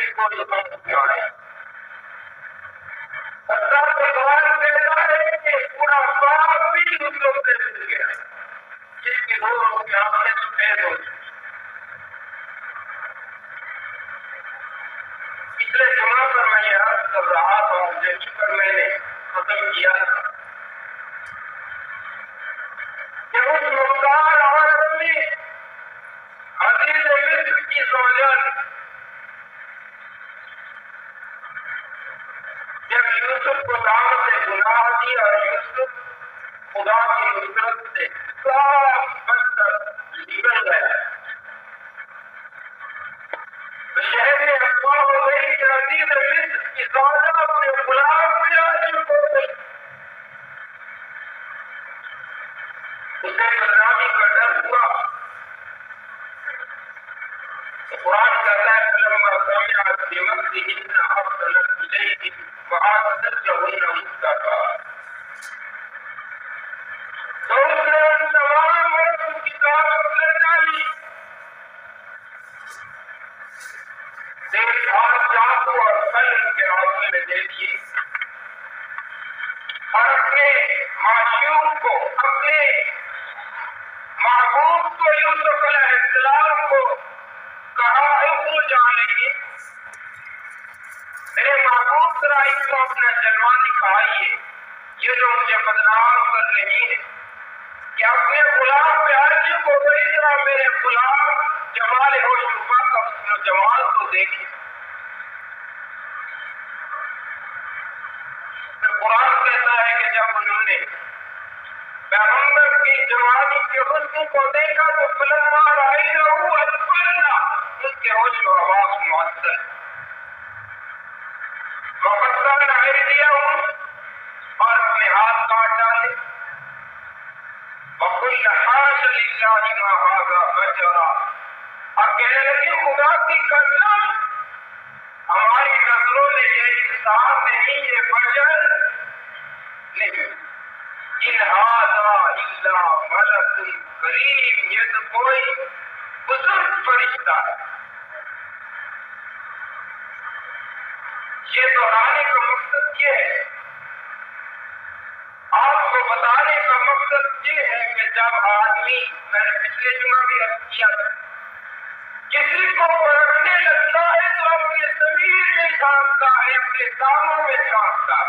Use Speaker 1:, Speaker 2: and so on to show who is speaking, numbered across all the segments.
Speaker 1: بھی کوئی وقت نہ آئے. اللہ بھگوان کہتا ہے کہ پورا باغ بھی دوسروں سے مل گیا جس کی روح کی آنکھیں سفید ہو چکی. پچھلے جمعہ پر میں یہ عرض کر رہا تھا جس پر میں نے ختم کیا تھا کہ اس مختار عورت نے عزیز مصر کی زوجہ جب یوسف کو دعوت گناہ دی اور یوسف خدا کی نصرت سے صاف بچ کر نکل گیا تو شہر میں افواہ ہو گئی کہ عزیز مصر کی زوجہ اپنے غلام پہ عاشق ہو گئی. اسے بدنامی کا ڈر ہوا. قرآن کہتا ہے فلما سمعت بمكرهن أرسلت إليهم وآتت لهن متكئا. تو اس نے ان تمام عورتوں کی دعوت کر ڈالی. دیکھ اور چاقو اور پھل ان کے ہاتھوں میں دے دیے اور اپنے معشوق کو اپنے محبوب کو یوسف علیہ السلام کو کہا اخرج علیہ میرے محبوب ذرا ان کو اپنا جلوہ دکھائیے یہ جو مجھے بدنام کر رہی ہے کہ اپنے غلام پہ عاشق ہو گئی ذرا میرے غلام جمال ہوشرفا کا حسن و جمال کو دیکھیں. قرآن کہتا ہے کہ جب انہوں نے پیغمبر کی جوانی کے حسن کو دیکھا تو فلما رأینہ اکبرنا اس کے ہوش و حواس معطل وقطعن ایدیہم اور اپنے ہاتھ کاٹ ڈالے وقلن حاش للہ ما ھذا بشرا اور کہنے لگے خدا کی قسم ہماری نظروں نے یہ انسان نہیں یہ بشر نہیں ان ھذا الا ملک کریم یہ تو کوئی بزرگ فرشتہ ہے. یہ دہرانے کا مقصد یہ ہے آپ کو بتانے کا مقصد یہ ہے کہ جب آدمی میں نے پچھلے جمعہ بھی عرض کیا تھا کسی کو پرکھنے لگتا ہے تو اپنے ضمیر میں جھانکتا ہے اپنے دامن میں جھانکتا ہے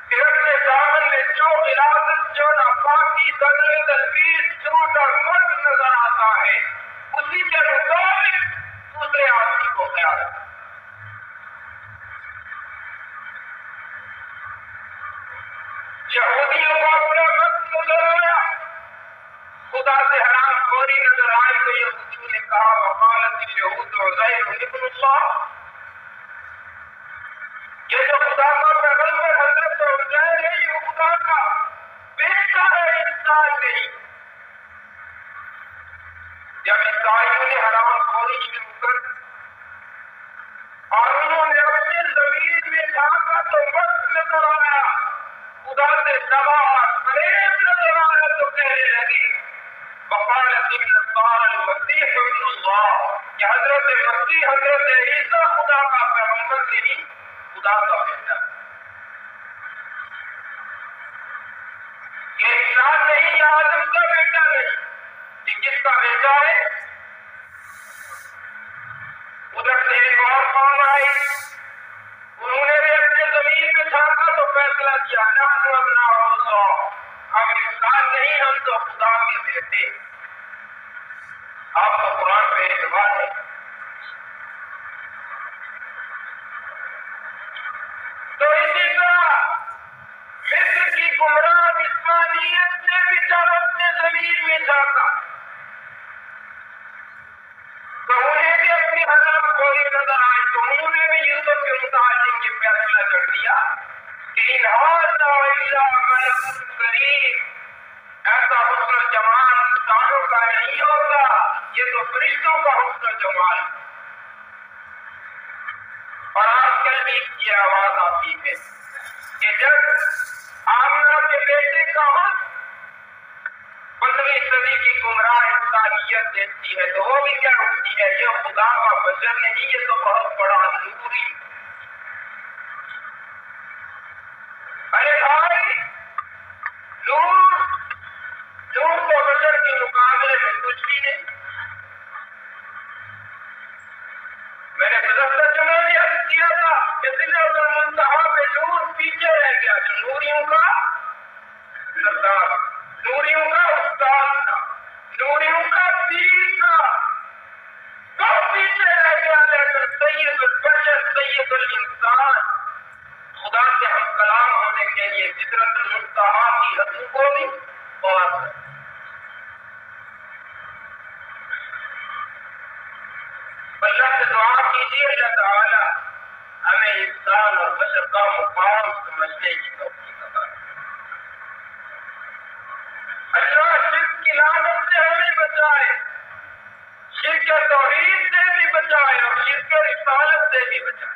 Speaker 1: کہ اپنے دامن میں جو غلاظت جو ناپاکی قدر تلبیس جھوٹ اور مرد نظر آتا ہے اسی کے مطابق دوسرے آدمی کو خیال ہے. یہودیوں کو اپنا وقت نظر آیا خدا سے حرام خوری نظر آئی تو یہودیوں نے کہا وقالت الیہود عزیر ابن اللہ یہ جو خدا کا پیغمبر حضرت عزیر ہے یہ خدا کا بیٹا ہے انسان نہیں. جب عیسائیوں نے حرام خوری شروع کر اور انہوں نے اپنے ضمیر میں جھانکا تو وقت نظر آیا خدا سے دغا اور فریب نظر آیا تو کہنے لگے وقالت النصارى المسیح ابن اللہ کہ حضرت مسیح حضرت عیسیٰ خدا کا پیغمبر نہیں خدا کا بیٹا یہ انسان نہیں یہ آدم کا بیٹا نہیں یہ کس کا بیٹا ہے. ادھر سے ایک اور قوم آئی انہوں نے بھی اپنے زمین میں جھانکا تو فیصلہ کیا نحن ابناء اللہ ہم انسان نہیں ہم تو خدا کے بیٹے. آپ کو قرآن پہ اعتبار ہے تو اسی طرح مصر کی گمراہ اسماعیلیت نے بھی جب اپنے زمین میں جھانکا تو انہیں بھی اپنی حرام خوری نظر آئی تو انہوں نے بھی یوسف کے متعلق یہ فیصلہ کر دیا کہ ان ھذا الا ملک کریم ایسا حسن و جمال انسانوں کا نہیں ہوگا یہ تو فرشتوں کا حسن و جمال. اور آج کل بھی یہ آواز آتی ہے کہ جب آمنہ کے بیٹے کا حسن 15ویں صدی کی گمراہ انسانیت دیکھتی ہے تو وہ بھی کیا ہوتی ہے، یہ خدا کا بشر نہیں، یہ تو بہت بڑا نوری۔ ارے بھائی، نور تو بشر کے مقابلے میں کچھ بھی نہیں۔ میں نے گزشتہ جمعے بھی عرض کیا تھا کہ سدرۃ المنتہا پہ نور پیچھے رہ گیا، جو نوریوں کا سردار، نوریوں کا استاد تھا، نوریوں کا پیر تھا، سب پیچھے رہ گیا، لیکن سید البشر، سید الانسان، خدا سے ہم کلام ہونے کے لیے سدرۃ المنتہا کی حدوں کو بھی اور اللہ سے دعا کیجیے اللہ تعالی ہمیں انسان اور بشر کا مقام سمجھنے کی توفیق عطا کرے۔ اللہ شرک کی لعنت سے ہمیں بچائے، شرک توحید سے بھی بچائے اور شرک رسالت سے بھی بچائے۔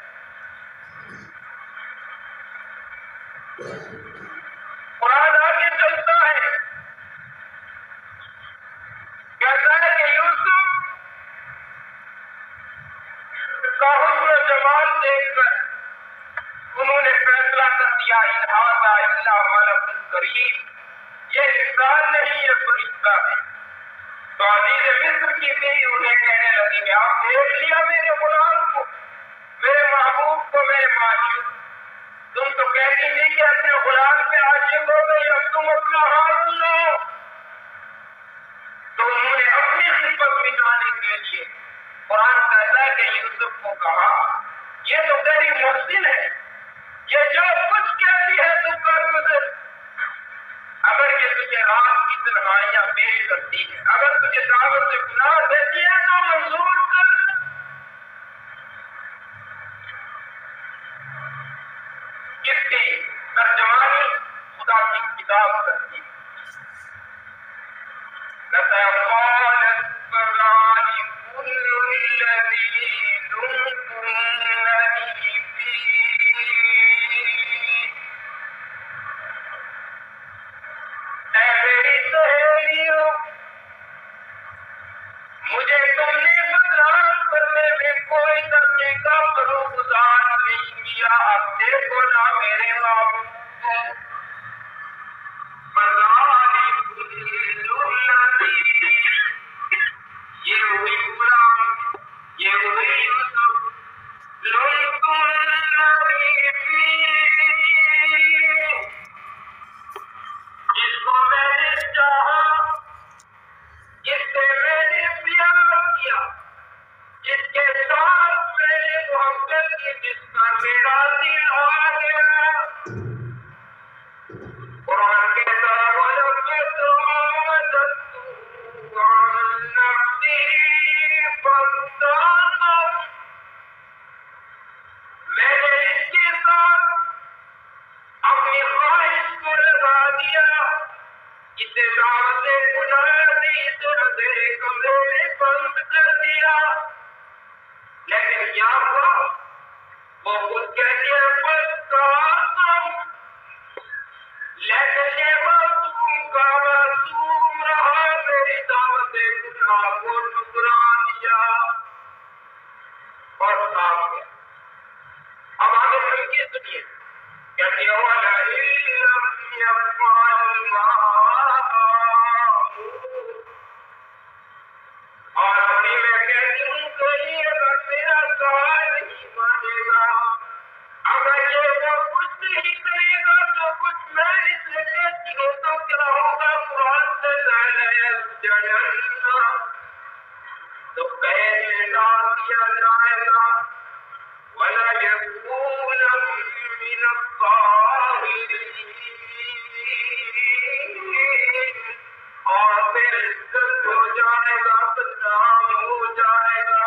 Speaker 1: قرآن آگے چلتا ہے، کہتا ہے کہ یوسف کا حسن و جمال دیکھ کر انہوں نے فیصلہ کر دیا ان ھذا الا ملک کریم، یہ انسان نہیں، یہ فرشتہ ہے۔ تو عزیز مصر کی بیوی انہیں کہنے لگی کہ آپ دیکھ لیا میرے غلام کو، میرے محبوب کو، میرے معشوق، تم تو کہتی تھی کہ اپنے غلام پہ عاشق ہو گئی، اب تم اپنا حال سنو۔ تو انہوں نے اپنی خدمت مٹانے کے لیے قرآن کہتا ہے کہ یوسف کو کہا یہ تو تیری محسن ہے، یہ جو کچھ کہتی ہے تو کر گزر، اگر یہ تجھے رات کی تنہائیاں پیش کرتی ہے، اگر تجھے دعوت سے گناہ دیتی ہے تو منظور کر۔ اس کی ترجمانی خدا کی کتاب کرتی ہے۔ لَتَقَالَتْ فَذَلِكُمُ الَّذِي لُمْتُنَّنِي فِيهِ، اے میری سہیلیوں، مجھے تم نے بدنام کرنے میں کوئی طریقہ بروگزار نہیں کیا، اب دیکھو نا میرے بابو کو، یہ ہوئی غلام، یہ ہوئی یوسف، لُمْتُنَّنِی فِیہ، جس کو میں نے چاہا، جس سے میں نے پیار کیا، جس کے ساتھ میں نے محبت کی، جس کا میرا دل آ گیا۔ قرآن کہتا ہے وَلَقَدْ رَاوَدَتْهُ عَن نَّفْسِهِ فَاسْتَعْصَمَ، میں نے اس کے ساتھ اپنی خواہش کو لگا دیا، اسے دعوت گناہ دی، اسے اندھیرے کمرے میں بند کر دیا، لیکن کیا ہوا؟ وہ خود کہتی ہے فَاسْتَعْصَمَ، لیکن یہ معصوم کا معصوم رہا، میری دعوت گناہ کو ٹکرا دیا اور صاف گیا۔ اب آگے چل کے سنیے، کہتی ہے وَلَئِن لَّمْ يَفْعَلْ مَا آمُرُ، اور ابھی میں کہتی ہوں کہ یہ اگر میرا سوال نہیں مانے گا، اگر یہ وہ کچھ نہیں کرے گا جو کچھ میں اس سے کہتی ہوں تو کیا ہوگا؟ قرآن سے لَيَسْجَنَنَّ، تو قید میں ڈال دیا جائے گا، وَلَيَكُونَ مِنَ الصَّاغِرِينَ، اور پھر عزت ہو جائے گا، بدنام ہو جائے گا۔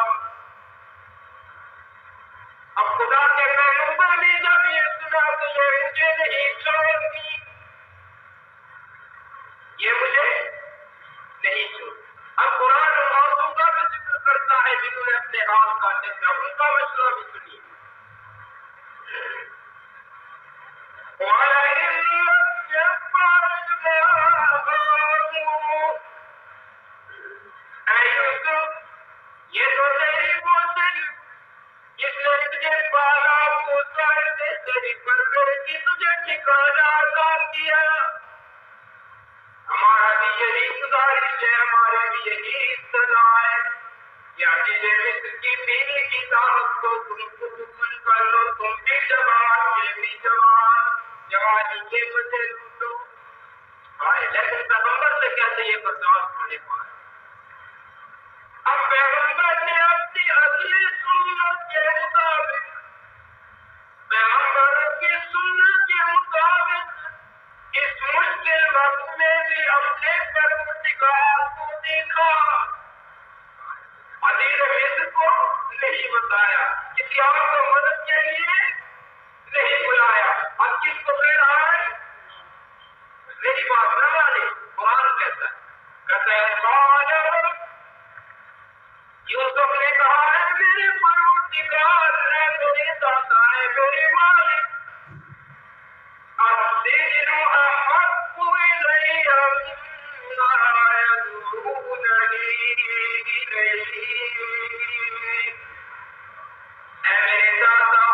Speaker 1: اب خدا کے پیغمبر نے جب یہ سنا تو یہ مجھے نہیں چھوڑتی، یہ مجھے نہیں چھوڑتی۔ اب قرآن ان عورتوں کا بھی ذکر کرتا ہے جنہوں نے اپنے حال کاٹے تھے، اب ان کا مشورہ بھی سنیے۔ وَلَئِن لَّمْ يَفْعَلْ مَا آمُرُ یہ تو تیری کوشش جس نے تجھے پالا پوسا ہے، تیری پرورش کی تجھے ٹھکانا عطا کیا. ہمارا بھی یہی گزارش ہے، ہمارا بھی یہی اصطلاح ہے، یا جسے مصر کی بیوی کی دعوت کو تم قبول کر لو، تم بھی جوان یہ بھی جوان، جوانی کے مزے لوٹو. لیکن پیغمبر سے کیسے یہ برداشت ہونے پائے؟ اب پیغمبر نے اپنی اصلی سنت کے مطابق، پیغمبر کی سنت کے مطابق اس مشکل وقت میں بھی اپنے پروردگار کو دیکھا. عزیز مصر کو نہیں بتایا، کسی اور کو مدد کے لیے نہیں بلایا. اب کس کو کہہ رہا ہے؟ میری بات نہ مانے. قرآن کہتا ہے قال یوسف نے کہا ہے میرے پروردگار ہے، میرے داتا ہے، میرے مالک، السجن احب الی مما یدعوننی الیہ. اے میرے داتا،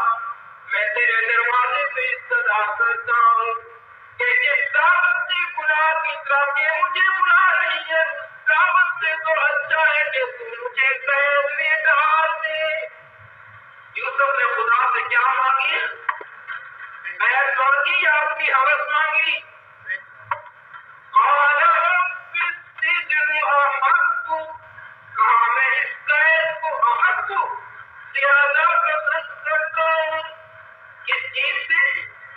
Speaker 1: میں تیرے دروازے پہ استدعا کرتا ہوں کہ جس دعوت سے گناہ کی طرف یہ مجھے بلا رہی ہے، اس دعوت سے تو اچھا ہے کہ تو مجھے قید میں ڈال دے. یوسف نے خدا سے کیا مانگی؟ قید مانگی یا اپنی حوث مانگی؟ قال رب السجن احق، کہا میں اس قید کو احق زیادہ پسند کرتا ہوں. کس چیز سے؟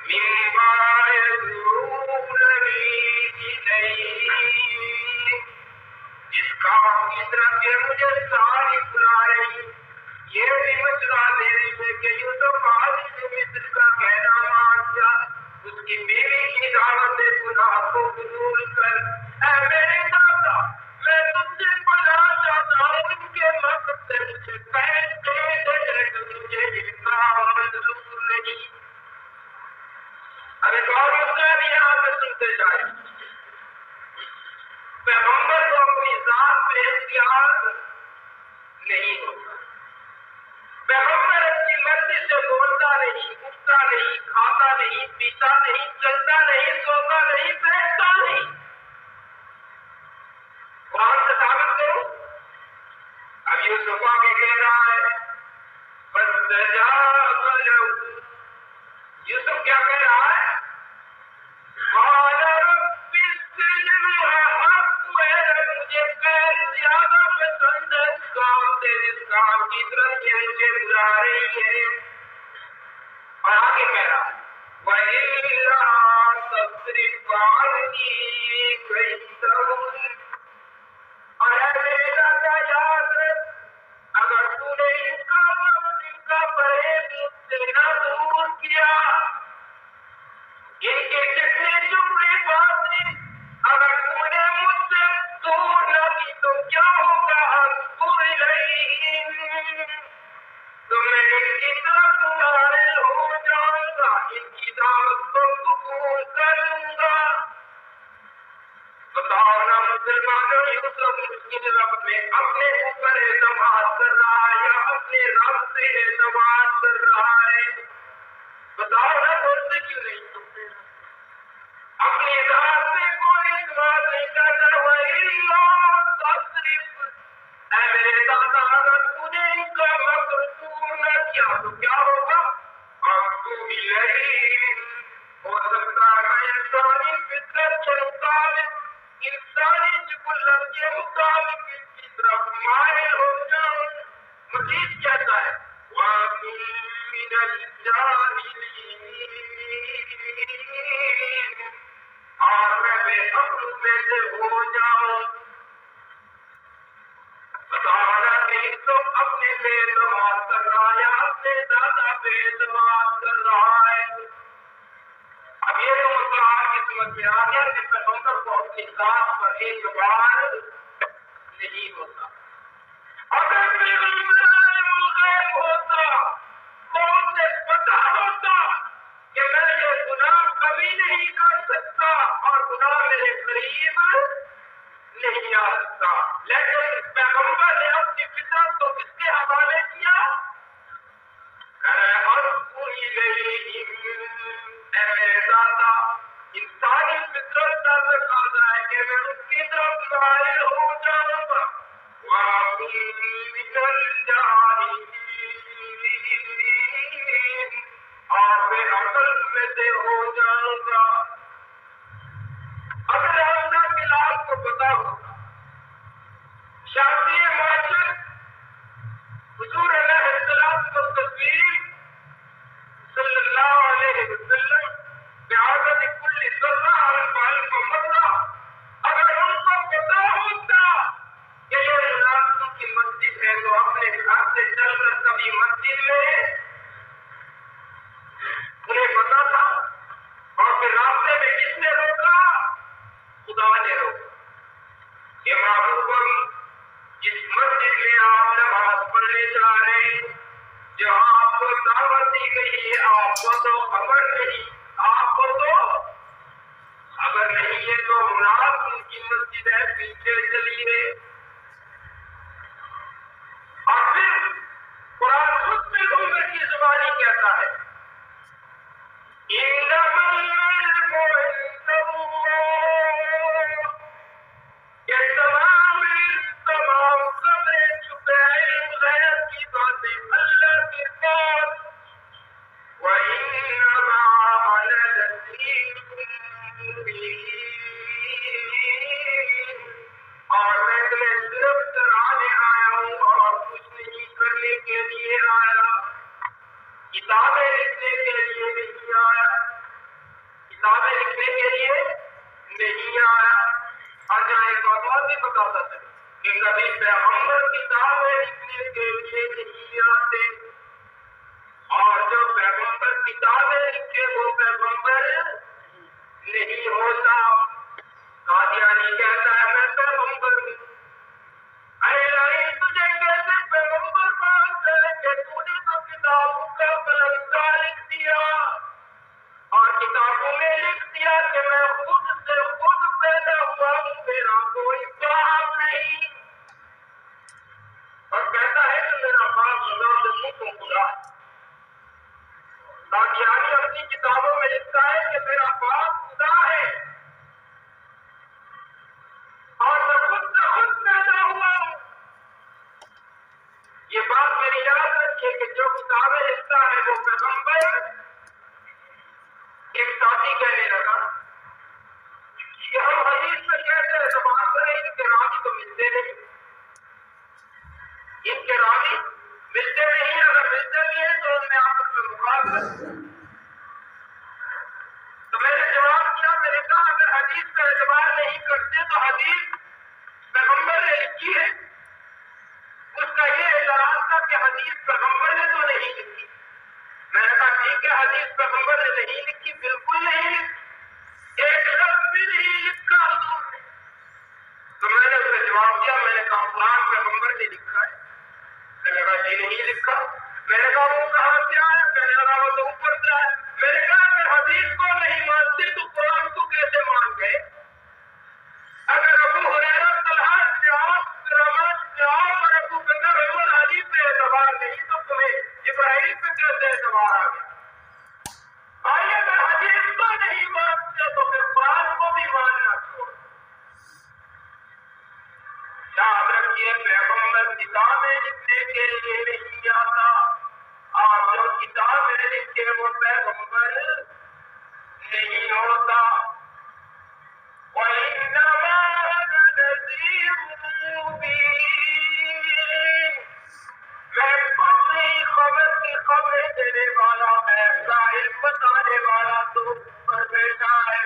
Speaker 1: مما یدعوننی الیہ، اس کام کی طرف یہ مجھے ساری بلا رہی. یہ بھی مسئلہ میرے سے کہ یوسف عزیز مصر کا کہنا مان جا، اس کی بیوی کی دعوت گناہ کو قبول کر. اے میرے دادا، میں تجھ سے گناہ چاہتا ہوں، ان کے مقصد سے مجھے قید دے دے، لیکن مجھے یہ کام منظور نہیں. اب ایک اور مسئلہ بھی یہاں پہ سنتے جائیں. پیغمبر کو اپنی ذات پہ اختیار نہیں ہوتا. پیغمبر اپنی مرضی سے بولتا نہیں، اٹھتا نہیں، کھاتا نہیں، پیتا نہیں، چلتا نہیں، سوتا نہیں، بیٹھتا نہیں. قرآن سے ثابت کرو. اب یوسف آگے کہہ رہا ہے فاستجاب له. یوسف کیا کہہ رہا ہے؟ قال رب السجن احق، مجھے قید زیادہ پسند ہے اس کام سے جس کام کی طرف یہ مجھے بلا رہی ہے. اور آگے کہہ رہا ہے وَإِلَّا تَصْرِفْ عَنِّي كَيْدَهُنَّ، اور اے میرے دادا یاد رکھ، اگر تو نے ان کا فریب مجھ سے نہ دور کیا، ان کے کتنے چپڑے باتیں اگر تم نے مجھ سے دور نہ کی تو کیا ہوگا؟ اذکر الیہم، تو میں ان کی طرف مائل ہو جاؤں گا، ان کی دعوت کو قبول کر لوں گا. بتاؤ نا مسلمانوں، یوسف مشکل وقت میں اپنے اوپر اعتماد کر رہا ہے یا اپنے رب سے اعتماد کر رہا ہے؟ بتاؤ نا، بولتے کیوں نہیں؟ اپنی ذات سے کوئی اعتماد نہیں کرتا. وَإِلَّا تَصْرِفْ، اے میرے دادا اگر تو نے ان کا مکر دور نہ کیا تو کیا ہوگا؟ اَنْتُمْ إِلَيْهِمْ، ہو سکتا ہے میں انسانی فطرت کے مطابق، انسانی جبلت کے مطابق ان کی طرف مائل ہو جاؤں. مزید کہتا ہے وَأَكُن مِّنَ الْجَاهِلِينَ، اور میں بے عقل میں سے ہو جاؤں. بتانا کہ تو اپنے پہ اعتماد کر رہا ہے یا اپنے دادا پہ اعتماد کر رہا ہے. اب یہ تو مسئلہ آپ کی سمجھ میں آ گیا کہ پیغمبر کو اپنی ذات پر اعتبار نہیں ہوتا. اگر پیغمبر عالم الغیب ہوتا تو اسے پتا ہوتا کہ میں یہ گناہ کبھی نہیں کر سکتا اور گناہ میرے قریب نہیں آ سکتا. لیکن پیغمبر نے اپنی فطرت کو من الجاهلين آپ عقل میں سے ہو جاؤں گا. اگر حمزہ بلال کو پتا ہوگا شادی معاشر حضور علیہ الصلوۃ والتسلیم صلی اللہ علیہ وسلم بعادت کل ذرہ الف مرہ، اگر ان کو پتا ہوتا کہ یہ منافقوں کی مسجد ہے تو اپنے گھر سے چل کر کبھی مسجد میں انہیں پتا تھا. اور پھر راستے میں کس نے روکا؟ خدا نے روکا کہ محبوبم جس مسجد میں آپ نماز پڑھنے جا رہے ہیں، جو آپ کو دعوت دی گئی ہے، آپ کو تو خبر نہیں، آپ کو تو خبر نہیں ہے، تو مراد ان کی مسجد ہے، پیچھے چلیے. اور پھر قرآن خود پیغمبر کی زبانی کہتا ہے انما العلم عند اللہ، کہ تمام خبریں چھپے علم غیب کی باتیں اللہ کے پاس. وَإِنَّمَا أَنَا نَذِيرٌ مُبِينٌ، اور میں تمہیں صرف ڈرانے آیا ہوں اور کچھ نہیں کرنے کے لیے آیا. کتابیں لکھنے کے لیے نہیں آیا، کتابیں لکھنے کے لیے نہیں آیا. اور جہاں ایک بات بھی بتاتا تھا کہ کبھی پیغمبر کتابیں لکھنے کے لیے نہیں آتے، اور جو پیغمبر کتابیں لکھے وہ پیغمبر نہیں ہوتا. قادیانی کہتا ہے میں پیغمبر ہوں. اے لائن تجھے کیسے پیغمبر مانتا ہے کہ تو نے تو کتابوں کا قلمدہ لکھ دیا اور کتابوں میں لکھ دیا کہ میں خود سے خود پیدا ہوا ہوں، میرا کوئی باپ نہیں. اور کہتا ہے کہ میرا باپ خدا سے منہ کو کھلا. قادیانی اپنی کتابوں میں لکھتا ہے کہ میرا باپ خدا ہے اور میں خود سے خود پیدا ہوا ہوں. یہ بات میری یاد رکھیے کہ جو کتابیں لکھتا ہے وہ پیغمبر. ایک ساتھی کہنے لگا کہ ہم حدیث میں کہتے ہیں زبان پر ان کے راوی تو ملتے نہیں، ان کے راوی ملتے نہیں، اگر ملتے بھی ہیں تو ان میں آپس میں مخالفت. تو میں نے جواب کیا، میں نے کہا اگر حدیث کا اعتبار نہیں کرتے تو حدیث پیغمبر نے لکھی ہے. اس کا یہ اعتراض تھا کہ حدیث پیغمبر نے تو نہیں لکھی. میں نے کہا ٹھیک ہے، حدیث پیغمبر نے نہیں لکھی، بالکل نہیں لکھی، ایک لفظ بھی نہیں لکھا حضور نے. تو میں نے اسے جواب دیا، میں نے کہا قرآن پیغمبر نے لکھا ہے. میں نے کہا جی نہیں لکھا. میں نے کہا وہ کہاں سے آیا؟ میں نے کہا وہ تو اوپر سے آیا. میں نے کہا اگر حدیث کو نہیں مانتے تو قرآن کو کیسے مان گئے؟ اگر ابو ہریرہ طلحہ سے آپ رحمان سے آپ اور ابو بکر عمر علی پہ اعتبار نہیں تو تمہیں ابراہیم پہ کیسے اعتبار آ گیا؟ بھائی اگر حدیث کو نہیں مانتے تو پھر قرآن کو بھی ماننا چھوڑ. یاد رکھیے پیغمبر کتابیں لکھنے کے لیے نہیں آتا، اور جو کتابیں لکھے وہ پیغمبر نہیں ہوتا. وَإِنَّمَا أَنَا نَذِيرٌ مُبِينٌ، میں کچھ نہیں خبر کی خبریں دینے والا، میں ظاہر بتانے والا تو اوپر بیٹھا ہے.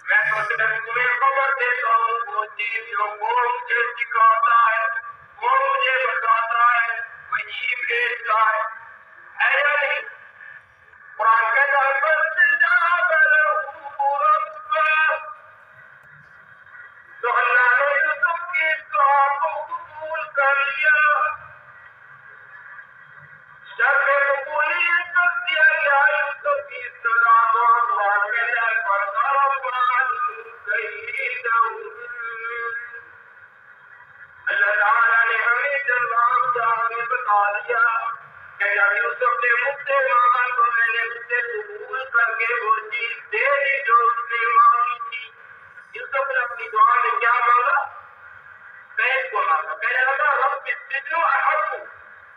Speaker 1: میں تو صرف تمہیں خبر دیتا ہوں وہ چیز جو وہ مجھے سکھاتا ہے، وہ مجھے بتاتا ہے، وہی بھیجتا ہے. ہے یا نہیں؟ قرآن کہتا ہے فَاسْتَجَابَ لَهُ رَبُّهُ، تو اللہ نے یوسف کی دعا کو قبول کر لیا. شرط قبولیت کر دیا یا یوسف کی دعا کو. قرآن کہتا ہے فَضَرَبَ عَنْهُمْ كَيْدَهُمْ. اللہ تعالیٰ نے ہمیں جلوہ جہاں میں بتا دیا کہ جب یوسف نے مجھ سے مانگا تو میں نے اس سے قبول کر کے وہ چیز دے دی جو اس نے مانگی تھی. یوسف نے اپنی دعا میں کیا مانگا؟ قید کو مانگا. کہنے لگا رب السجن احب،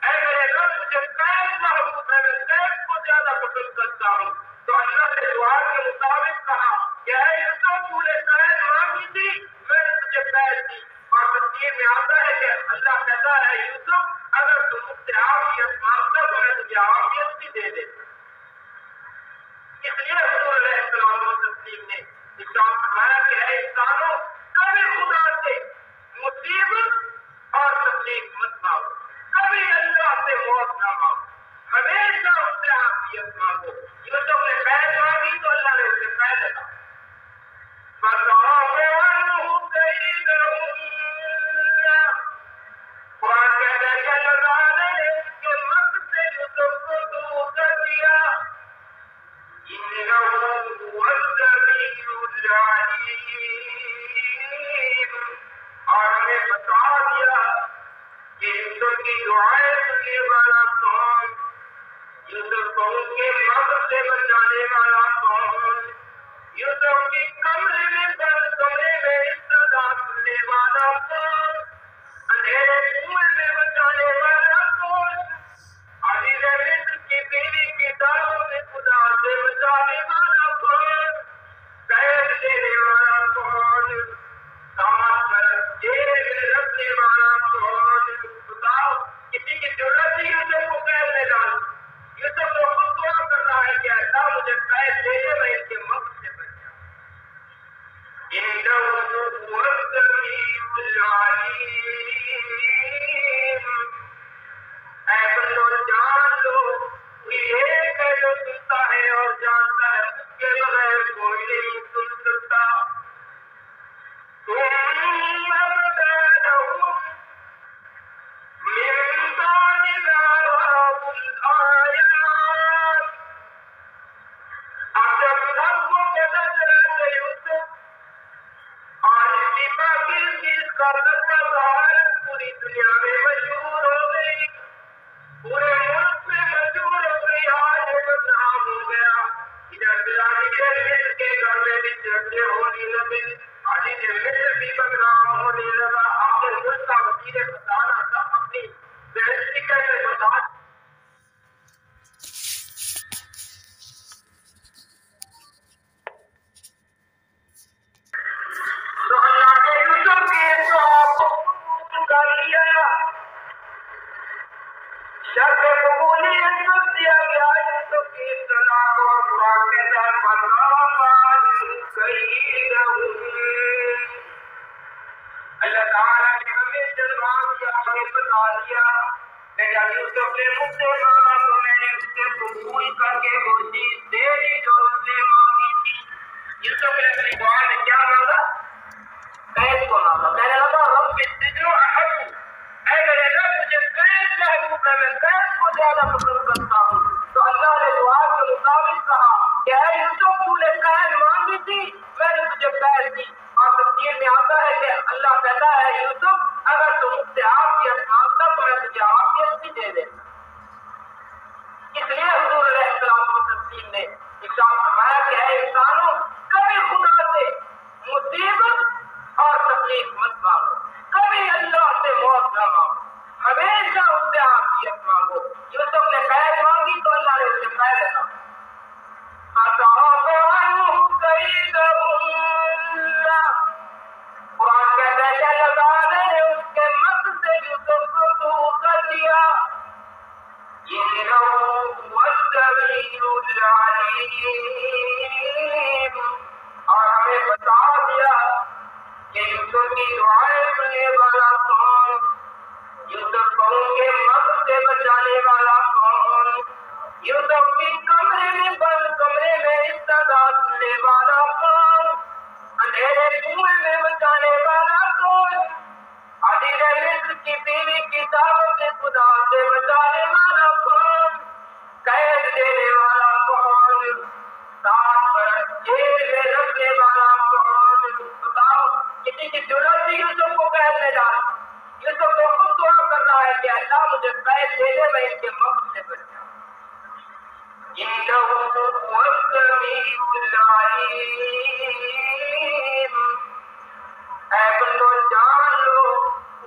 Speaker 1: اے میرے رب مجھے قید محبوب ہے، میں قید کو زیادہ پسند کرتا ہوں. تو اللہ نے دعا کے مطابق کہا کہ اے یوسف تو نے قید مانگی تھی، میں نے تجھے قید دی. اور تفسیر میں آتا ہے کہ اللہ کہتا ہے یوسف اگر تم مجھ سے عافیت مانگتا تو میں تجھے عافیت بھی دے دیتا. اس لیے حضور علیہ السلام و تسلیم نے ارشاد فرمایا کہ اے انسانوں کبھی خدا سے مصیبت اور تکلیف مت مانگو، کبھی اللہ سے موت نہ مانگو، ہمیشہ اس سے عافیت مانگو. یوسف نے قید مانگی تو اللہ نے اسے قید عطا. فَصَرَفَ عَنْهُ كَيْدَهُنَّ، قرآن کہتا ہے کہ اللہ تعالیٰ نے اس کے مکر سے یوسف کو دور کر دیا. إِنَّهُ هُوَ السَّمِيعُ الْعَلِيمُ. اور ہمیں بتا دیا کہ یوسف کی دعائیں سننے والا کون، یوسف کو ان کے مکر سے بچانے والا کون، یوسف کی کمرے میں بند کمرے میں استدا سننے والا کون، اندھیرے کنویں میں بچانے والا کون، عزیز مصر کی بیوی کی داغوں میں خدا سے بچانے والا کون، قید دینے والا کون، ساتھ پر جیل میں رکھنے والا کون. بتاؤ کسی کی ضرورت نہیں یوسف کو قید میں ڈال. یوسف تو خود دعا کر رہا ہے کہ اللہ مجھے قید دے دے، میں ان کے مکر سے بچ جاؤں. إِنَّهُ هُوَ السَّمِيعُ الْعَلِيمُ. اے بندو جان لو یہ ہے جو سنتا ہے اور جانتا ہے، اس کے بغیر کوئی نہیں سن سکتا. ثُمَّ بَدَا لَهُم مِّن بَعْدِ مَا رَأَوُا الْآيَاتِ. اب جب سب کو پتہ چلا کہ یوسف اور شفا کی چیز کا طاقت پوری دنیا میں مشہور ہو گئی، پورے ملک میں مشہور ہو گئی، آج وہ بدنام ہو گیا. ادھر بلال مصر کے گھر میں بھی چرچے ہونے لگے، عزیز مصر بھی بدنام ہونے لگا. آخر ملک کا وزیر خزانہ تھا، اپنی بےعزتی کیسے برداشت. تو اللہ نے یوسف کی دعا کو قبول کر لیا، شرط قبولیت کر دیا گیا یوسف کی اصطلاح کو. قرآن کہتا ہے فَصَرَفَ عَنْهُ كَيْدَهُنَّ. اللہ تعالیٰ نے ہمیں جلوا دیا، ہمیں بتا دیا کہ جب یوسف نے مجھ سے مانگا تو میں نے اس سے قبول کر کے وہ چیز دے دی جو اس نے مانگی تھی. یوسف نے اپنی دعا میں کیا مانگا؟ قید کو مانگا. کہنے لگا رب السجن احب، اے میرے رب مجھے قید محبوب ہے، میں قید کو زیادہ پسند کرتا ہوں. تو اللہ نے دعا کے مطابق کہا کہ اے یوسف تو نے قید مانگی تھی، میں نے تجھے قید دی. اور تفسیر میں آتا ہے کہ اللہ کہتا ہے یوسف اگر تم مجھ سے عافیت مانگتا تو میں تجھے عافیت بھی دے دیتا. اس لیے حضور علیہ السلام و تسلیم نے ارشاد فرمایا کہ اے انسانوں کبھی خدا سے مصیبت اور تکلیف مت مانگو، کبھی اللہ سے موت نہ مانگو، ہمیشہ اس سے عافیت مانگو. یوسف نے قید مانگی تو اللہ نے اسے قید عطا. فَصَرَفَ عَنْهُ كَيْدَهُنَّ. قرآن کہتا ہے کہ اللہ تعالیٰ نے اس کے مکر سے یوسف کو دور کر دیا. إِنَّهُ هُوَ السَّمِيعُ الْعَلِيمُ. اور ہمیں بتا دیا کہ یوسف کی دعائیں سننے والا کون، یوسف کو ان کے مکر سے بچانے والا کون، یوسف کی کمرے میں بند کمرے میں استدا سننے والا کون، اندھیرے کنویں میں بچانے والا کون، عزیز مصر کی بیوی کی دعوت سے خدا سے بچانے والا کون، قید دینے والا کون، ساتھ پر جیل میں رکھنے والا کون. بتاؤ کسی کی ضرورت نہیں یوسف کو قید میں ڈال. یوسف تو خود دعا کر رہا ہے کہ اللہ مجھے قید دے دے، میں ان کے مکر سے بچ جاؤں. إِنَّهُ هُوَ السَّمِيعُ الْعَلِيمُ. اے بندو جان لو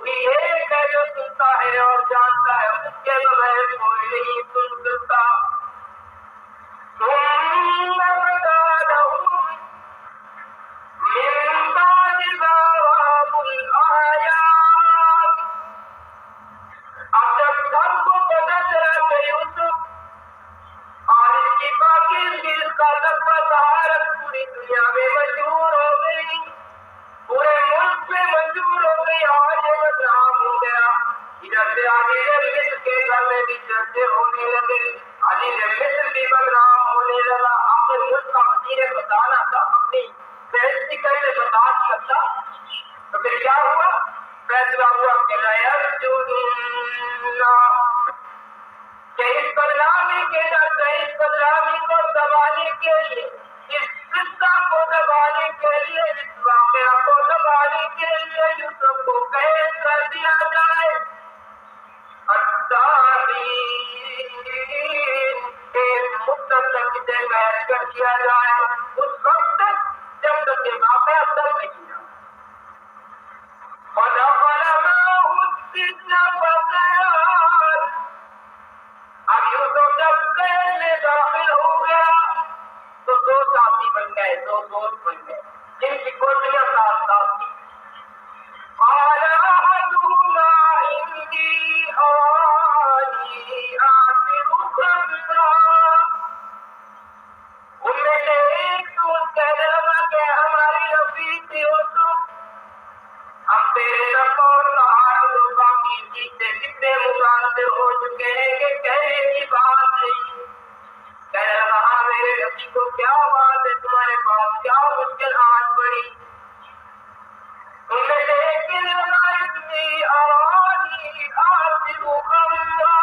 Speaker 1: وہی ایک ہے جو سنتا ہے اور جانتا ہے، اس کے بغیر کوئی نہیں سن سکتا۔ ثم بدا لهم من بعد ما رأوا الآيات، اب جب سب کو پتہ چلا کہ یوسف اور اس کی باقی اس کا تقویٰ طہارت پوری دنیا میں مشہور ہو گئی، پورے ملک میں مشہور ہو گئی اور یہ بدنام ہو گیا، ادھر سے آگے مصر کے گھر میں بھی چرچے ہونے لگے، عزیز مصر بھی بدنام ہونے لگا۔ آخر ملک کا وزیر بتانا تھا، اپنی بےعزتی کیسے برداشت کرتا؟ تو پھر کیا ہوا؟ فیصلہ ہوا کہ کہ اس بدنامی کے ڈر، اس بدنامی کو دبانے کے لیے، اس قصہ کو دبانے کے لیے، اس واقعہ کو دبانے کے لیے یوسف کو قید کر دیا جائے، ایک مدت تک اسے قید کر دیا جائے، اس وقت تک جب تک یہ واقعہ تب نہیں ہوا۔ ودخل معه السجن فتيان، اب یوسف جب قید میں داخل ہو گیا تو دو ساتھی بن گئے، دو دوست بن گئے جن کی کوٹیاں ساتھ ساتھ تھی۔ قال احدهما اني اراني اعصر خمرا، ان میں سے ایک دوست کہنے لگا کہ ہماری رفیق یوسف، ہم تیرے رب اور طہارت و پاکیزگی سے کتنے متاثر ہو چکے ہیں کہ کہنے کی بات نہیں۔ کہنے لگا ہاں میرے رفیق کو کیا بات ہے، تمہارے پاس کیا مشکل آج پڑی؟ ان میں سے ایک نے لگا انی ارانی اعصر خمرا،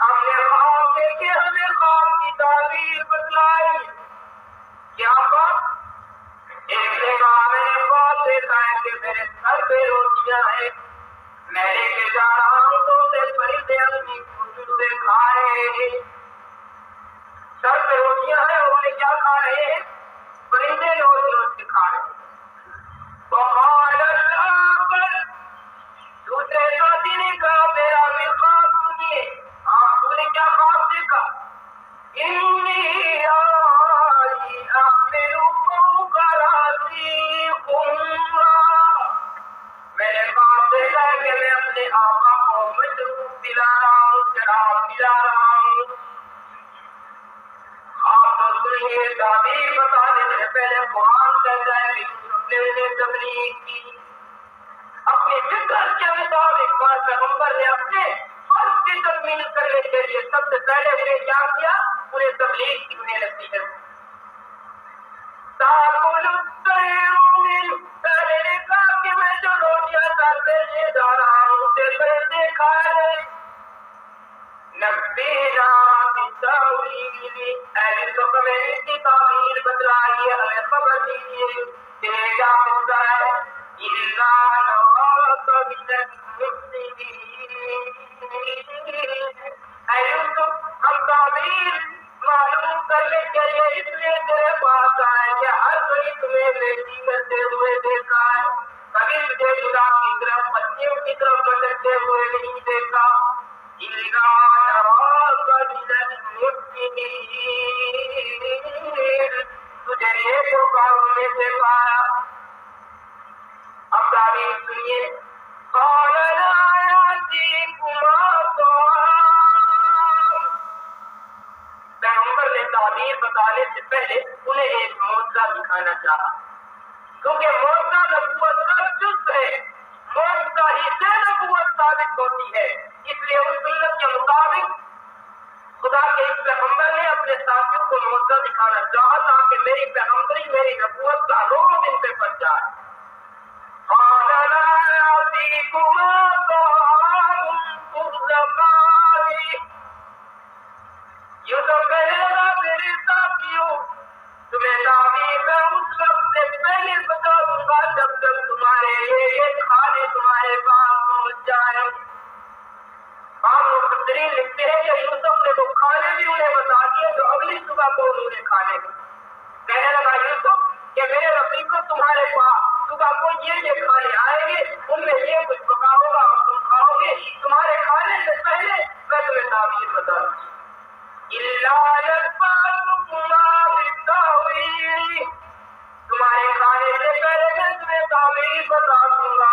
Speaker 1: ہم نے خواب دیکھے، ہمیں خواب کی تعبیر بتلائی۔ کیا بات؟ ایک نے کہا میں نے خواب دیکھا ہے کہ میرے سر پہ روٹیاں ہیں، میں لے کے جا رہا ہوں تو سے پرندے اپنی خوشبو سے کھا رہے ہیں۔ سر پہ روٹیاں ہیں اور انہیں کیا کھا رہے ہیں؟ پرندے نوچ نوچ کے کھا رہے ہیں۔ وقال الآخر، دوسرے ساتھی نے کہا میرا بھی خواب سنیے۔ ہاں تو نے کیا خواب دیکھا؟ انی ارانی احمل فوق رأسی خمرا، میں نے خواب دیکھا ہے کہ میں اپنے آقا کو مشروب پلا رہا ہوں، شراب پلا رہا ہوں۔ آپ تو سنیے، تعبیر بتانے سے پہلے قرآن کہتا ہے کہ یوسف نے انہیں تبلیغ کی، اپنی فکر کے مطابق پیغمبر نے اپنے فرض کی تکمیل کرنے کے لیے سب سے پہلے انہیں کیا کیا؟ انہیں تبلیغ کی، انہیں نصیحت۔ تاکل الطیر من، پہلے نے کہا کہ میں جو روٹیاں سر پہ لے جا رہا ہوں اسے پرندے کھا لیں۔ نبینا بتاویلہ، اے یوسف ہمیں اس کی تعبیر بتلائیے، ہمیں خبر دیجیے کہ کیا ہوتا ہے۔ اِنَّا نَرَاكَ مِنَ الْمُحْسِنِينَ، اے یوسف ہم تعبیر معلوم کرنے کے لیے اس لیے تیرے پاس آئے کہ ہر کوئی تمہیں نیکی کرتے ہوئے دیکھا ہے، کبھی تجھے گناہ کی طرف، بچیوں کی طرف بھٹکتے ہوئے نہیں دیکھا۔ اِنَّا نَرَاكَ مِنَ الْمُحْسِنِينَ، تجھے نیکو کاروں میں سے پایا۔ اب تعبیر سنیے۔ قَالَ لَا يَأْتِيكُمَا طَعَامٌ، پیغمبر نے تعبیر بتانے سے پہلے انہیں ایک معجزہ دکھانا چاہا، کیونکہ معجزہ نبوت کا جز ہے، معجزہ ہی سے نبوت ثابت ہوتی ہے، اس لیے اس سنت کے مطابق خدا کے اس پیغمبر نے اپنے ساتھیوں کو معجزہ دکھانا چاہا تاکہ میری پیغمبری، میری نبوت کا روب ان پہ پڑ جائے۔ قَالَ لَا يَأْتِيكُمَا طَعَامٌ تُرْزَقَانِهِ، یوسف کہنے لگا میرے ساتھیوں تمہیں تعبیر میں اس وقت سے پہلے بتا دوں گا جب تک تمہارے یہ کھانے تمہارے پاس پہنچ جائیں۔ ہم مفسرین لکھتے ہیں کہ یوسف نے وہ کھانے بھی انہیں بتا دیے جو اگلی صبح کو انہوں نے کھانے۔ کہنے لگا یوسف کہ میرے رفیق کو تمہارے پاس صبح کو یہ کھانے آئیں گے، ان میں یہ کچھ پکا ہوگا اور تم کھاؤ گے، تمہارے کھانے سے پہلے میں تمہیں تعبیر بتا دوں تمہارے کھانے سے پہلے میں تمہیں تعبیر بتا دوں گا،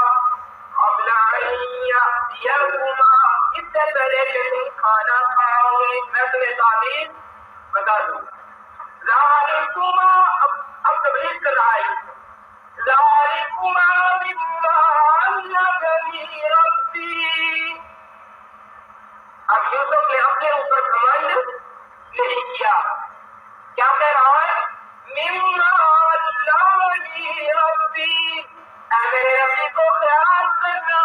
Speaker 1: اس سے پہلے کہ تم کھانا کھاؤ گے میں تمہیں تعبیر بتا دوں گا۔ اب تبلیغ کر رہا ہے ذالکما مما علمنی ربی۔ اب یوسف نے اپنے اوپر گھمنڈ نہیں کیا، کیا کہہ رہا ہے؟ مما علمنی ربی، اے میرے ربی کو خیال کرنا،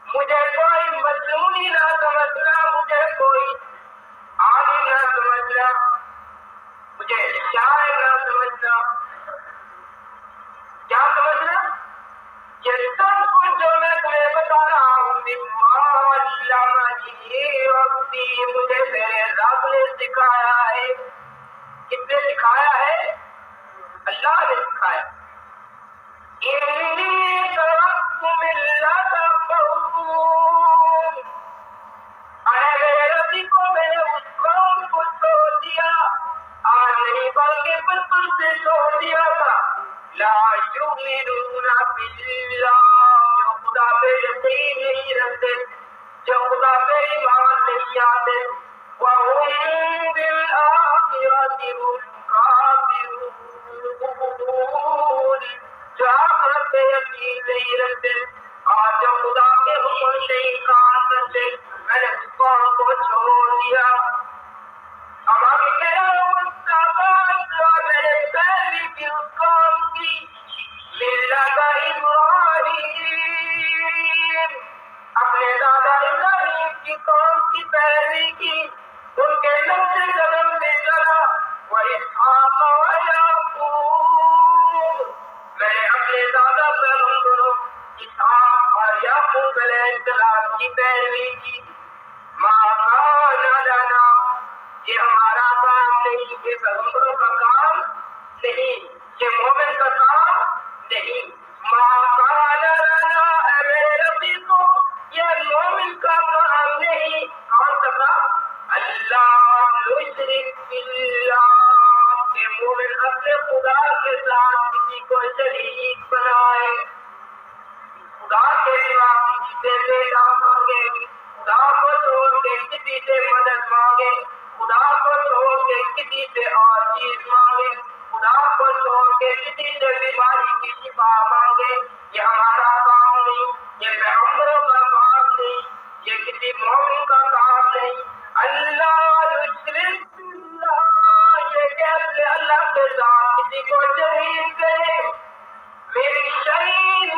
Speaker 1: مجھے کوئی مجنونی نہ سمجھنا، مجھے کوئی عالم نہ سمجھنا، مجھے شاعر نہ سمجھنا، کیا سمجھنا؟ یہ سب کچھ جو میں تمہیں بتا رہا ہوں مما علمنی ربی، مجھے میرے رب نے سکھایا ہے۔ کس نے سکھایا ہے؟ اللہ نے سکھایا۔ انی ترکت ملت قوم، اے میرے ربی کو میں نے اس قوم کو چھوڑ دیا، آج نہیں بلکہ بچپن سے چھوڑ دیا تھا، لا یؤمنون باللہ، جو خدا پہ یقین نہیں رکھتے، جو خدا پہ ایمان نہیں آتے، وَهُمْ بِالْآخِرَةِ هُمْ کافرون، جو آخرت پہ یقین نہیں رکھتے، آج جو خدا کے حکم سے انکار کرتے، میں نے اس قوم کو چھوڑ دیا۔ اب آگے کہہ رہا ہوں میں نے پیروی کی اس قوم کی، ملت ابراہیم، اپنے دادا ابراہیم کی قوم کی پیروی کی، ان کے نقش قدم پہ چلا، واسحاق ویعقوب، میں نے اپنے دادا پیغمبروں اسحاق اور یعقوب علیہ السلام کی پیروی کی۔ ما کان لنا، یہ ہمارا کام نہیں، یہ پیغمبروں کا کام نہیں، یہ مومن کا کام نہیں۔ ما کان لنا، اے میرے ربی کو یہ مومن کا کام نہیں، کون سا کام؟ اللہ نشرک باللہ، کہ مومن اپنے خدا کے ساتھ کسی کو شریک بنائے، خدا کے سوا کسی سے بیٹا مانگے، خدا کو چھوڑ کے کسی سے مدد مانگے، خدا کو چھوڑ کے کسی سے اور چیز مانگے، خدا کو چھوڑ کے کسی سے بیماری کی شفا مانگے، یہ ہمارا کام نہیں، یہ پیغمبروں کا کام نہیں، یہ کسی مومن کا کام نہیں۔ اللہ یشرک باللہ، یہ کہ اپنے اللہ کے ساتھ کسی کو شریک کرے، میری شرین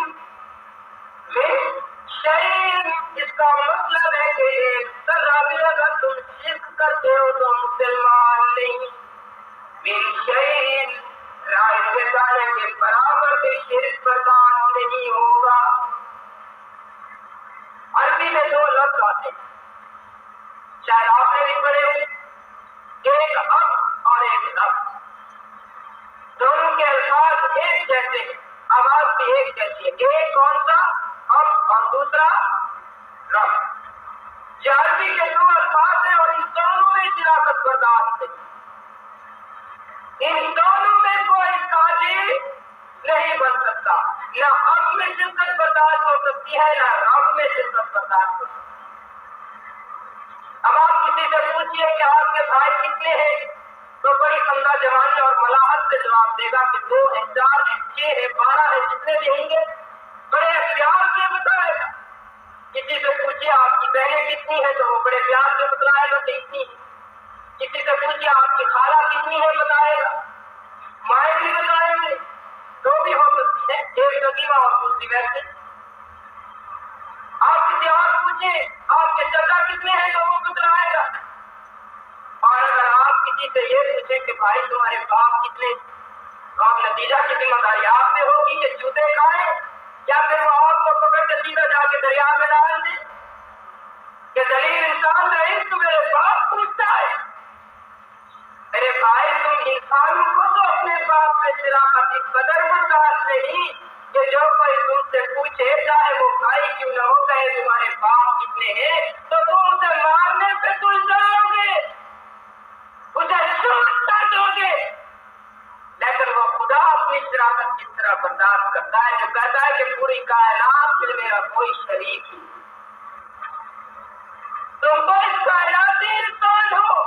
Speaker 1: اس کا مطلب ہے کہ ذرا بھی اگر تم شرک کرتے ہو تو مسلمان نہیں، میری شرین رائے کے دانے کے برابر کے شرک برداشت نہیں ہوگا۔ عربی میں دو لفظ آتے ہیں، شاید آپ نے بھی پڑھے، ایک اب اور ایک رب، دونوں کے الفاظ ایک جیسے ہیں، آواز بھی ایک جیسی ہے، ایک کون سا؟ اب، اور دوسرا رب۔ یہ عربی کے دو الفاظ ہیں اور ان دونوں میں شراکت برداشت ہے، ان دونوں میں کوئی تاجر نہیں بن سکتا، نہ اب میں شرکت برداشت ہو سکتی ہے نہ رب میں شرکت برداشت ہو سکتی ہے۔ اب آپ کسی سے پوچھئے کہ آپ کے بھائی کتنے ہیں تو بڑی خندہ جوانی اور ملاحت سے جواب دے گا کہ 2 ہیں، 4 ہیں، 6 ہیں، 12 ہیں، جتنے بھی ہوں گے بڑے پیار سے بتائے گا۔ کسی سے پوچھئے آپ کی بہنیں کتنی ہیں تو وہ بڑے پیار سے بتلائے گا کہ اتنی ہیں۔ کسی سے پوچھئے آپ کی خالہ کتنی ہے بتائے گا، مائیں بھی بتائیں گے، 2 بھی ہو سکتی ہیں، ایک رقیبہ اور دوسری ویسے۔ آپ کسی اور پوچھیں آپ کے چچا کتنے ہیں تو وہ بتلائے گا۔ اور اگر آپ کسی سے یہ پوچھیں کہ بھائی تمہارے باپ کتنے، تو آپ نتیجہ کی ذمہ داری آپ پہ ہوگی کہ جوتے کھائیں یا پھر وہ آپ کو پکڑ کے سیدھا جا کے دریا میں ڈال دیں کہ دلیل انسان نہیں تو میرے باپ پوچھتا ہے۔ میرے بھائی تم انسانوں کو تو اپنے باپ میں شراکت کی قدر برداشت نہیں کہ جو کوئی تم سے پوچھے چاہے وہ بھائی کیوں نہ ہو گئے تمہارے باپ کتنے ہیں تو تم اسے مارنے پہ تل جاؤ گے اسے شوٹ کر دو گے. لیکن وہ خدا اپنی شرافت کس طرح برداشت کرتا ہے جو کہتا ہے کہ پوری کائنات میں میرا کوئی شریک نہیں. تم کو اس کائناتی انسان ہو,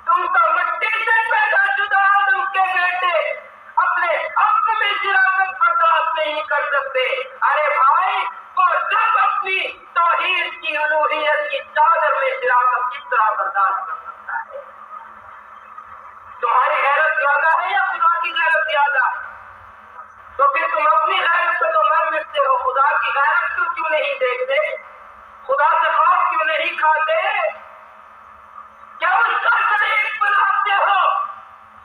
Speaker 1: تم تو مٹی سے پیدا شدہ آدم کے بیٹے اپنے حق میں شرافت برداشت نہیں کر سکتے. ارے بھائی وہ جب اپنی توحید کی الوہیت کی چادر میں شرافت کس طرح برداشت کر سکتا ہے. تمہاری غیرت زیادہ ہے یا خدا کی غیرت زیادہ؟ تو پھر تم اپنی غیرت سے تو مر مٹتے ہو, خدا کی غیرت کو کیوں نہیں دیکھتے؟ خدا سے خوف کیوں نہیں کھاتے؟ کیا اس کا شریک بناتے ہو